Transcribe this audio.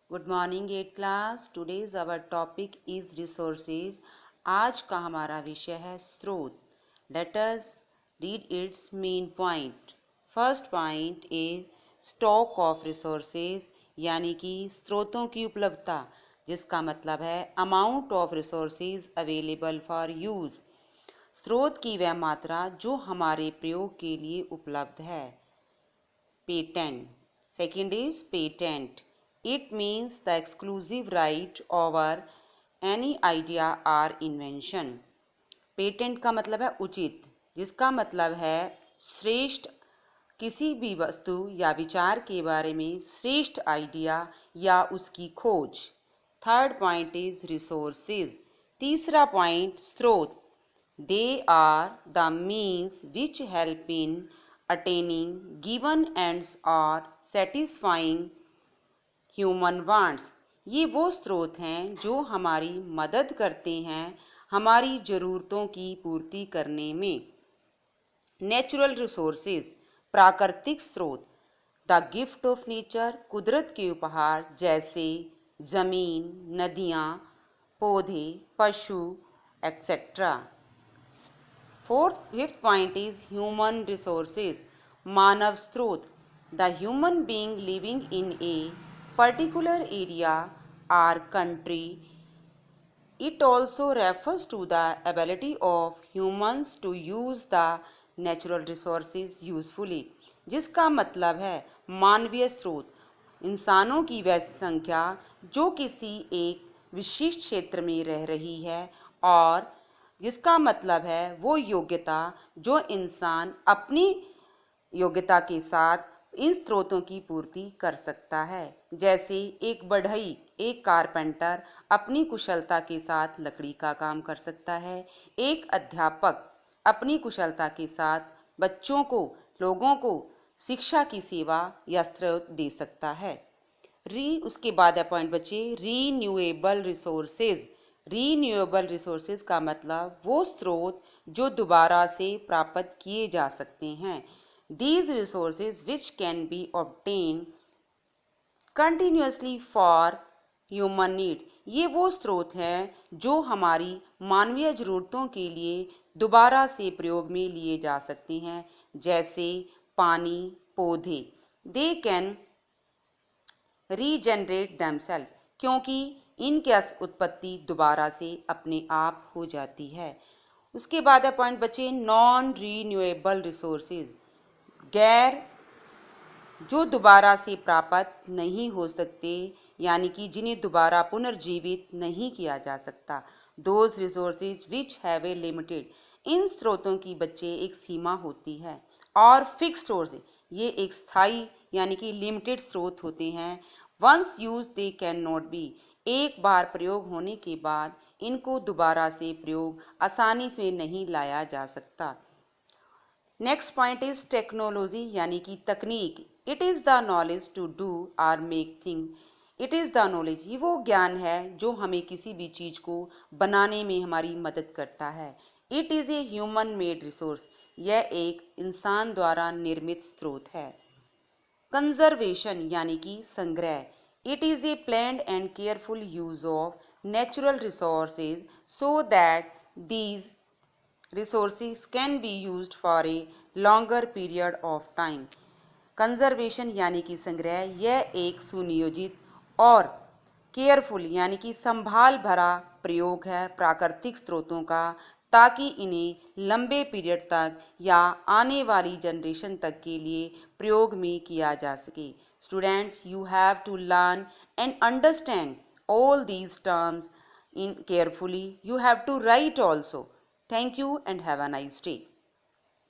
Good morning eight class. Today's our topic is resources. आज का हमारा विषय है स्रोत। Let us read its main point. First point is stock of resources, यानी कि स्रोतों की उपलब्धता, जिसका मतलब है amount of resources available for use. स्रोत की वह मात्रा जो हमारे प्रयोग के लिए उपलब्ध है। Patent. Second is patent. It means the exclusive right over any idea or invention. Patent का मतलब है उचित, जिसका मतलब है श्रेष्ठ किसी भी वस्तु या विचार के बारे में श्रेष्ठ आइडिया या उसकी खोज। Third point is resources. तीसरा पॉइंट स्रोत। They are the means which help in attaining given ends or satisfying human wants। ये वो स्रोत हैं जो हमारी मदद करते हैं हमारी ज़रूरतों की पूर्ति करने में। नेचुरल रिसोर्सेज, प्राकृतिक स्रोत। द गिफ्ट ऑफ नेचर, कुदरत के उपहार, जैसे जमीन, नदियाँ, पौधे, पशु etcetera. Fifth point is human resources, मानव स्रोत। The human being living in a particular area or country. It also refers to the ability of humans to use the natural resources usefully, जिसका मतलब है मानवीय स्रोत, इंसानों की वह संख्या जो किसी एक विशिष्ट क्षेत्र में रह रही है, और जिसका मतलब है वो योग्यता जो इंसान अपनी योग्यता के साथ इन स्रोतों की पूर्ति कर सकता है। जैसे एक बढ़ई, एक कारपेंटर अपनी कुशलता के साथ लकड़ी का काम कर सकता है। एक अध्यापक अपनी कुशलता के साथ बच्चों को, लोगों को शिक्षा की सेवा या स्रोत दे सकता है। उसके बाद है पॉइंट बचे रीन्यूएबल रिसोर्सेज। रीन्यूएबल रिसोर्सेज का मतलब वो स्रोत जो दोबारा से प्राप्त किए जा सकते हैं। These resources which can be obtain continuously for human need. ये वो स्रोत हैं जो हमारी मानवीय ज़रूरतों के लिए दोबारा से प्रयोग में लिए जा सकते हैं, जैसे पानी, पौधे। दे कैन रीजनरेट देमसेल्फ, क्योंकि इनकी उत्पत्ति दोबारा से अपने आप हो जाती है। उसके बाद है पॉइंट बचे नॉन रीन्यूएबल रिसोर्सेज, गैर जो दोबारा से प्राप्त नहीं हो सकते, यानी कि जिन्हें दोबारा पुनर्जीवित नहीं किया जा सकता। Those resources which have a limited, इन स्रोतों की बच्चे एक सीमा होती है। और फिक्स्ड सोर्स, ये एक स्थायी यानी कि लिमिटेड स्रोत होते हैं। Once use they can not be, एक बार प्रयोग होने के बाद इनको दोबारा से प्रयोग आसानी से नहीं लाया जा सकता। नेक्स्ट पॉइंट इज टेक्नोलॉजी, यानी कि तकनीक। It is the knowledge to do or make thing. It is the knowledge, ये वो ज्ञान है जो हमें किसी भी चीज़ को बनाने में हमारी मदद करता है। It is a human made resource, यह एक इंसान द्वारा निर्मित स्रोत है। कंजर्वेशन, यानी कि संग्रह। It is a planned and careful use of natural resources so that these resources can be used for a longer period of time। Conservation यानी कि संग्रह, यह एक सुनियोजित और केयरफुल यानी कि संभाल भरा प्रयोग है प्राकृतिक स्रोतों का, ताकि इन्हें लंबे पीरियड तक या आने वाली जनरेशन तक के लिए प्रयोग में किया जा सके। Students, you have to learn and understand all these terms in carefully. You have to write also. Thank you and have a nice day.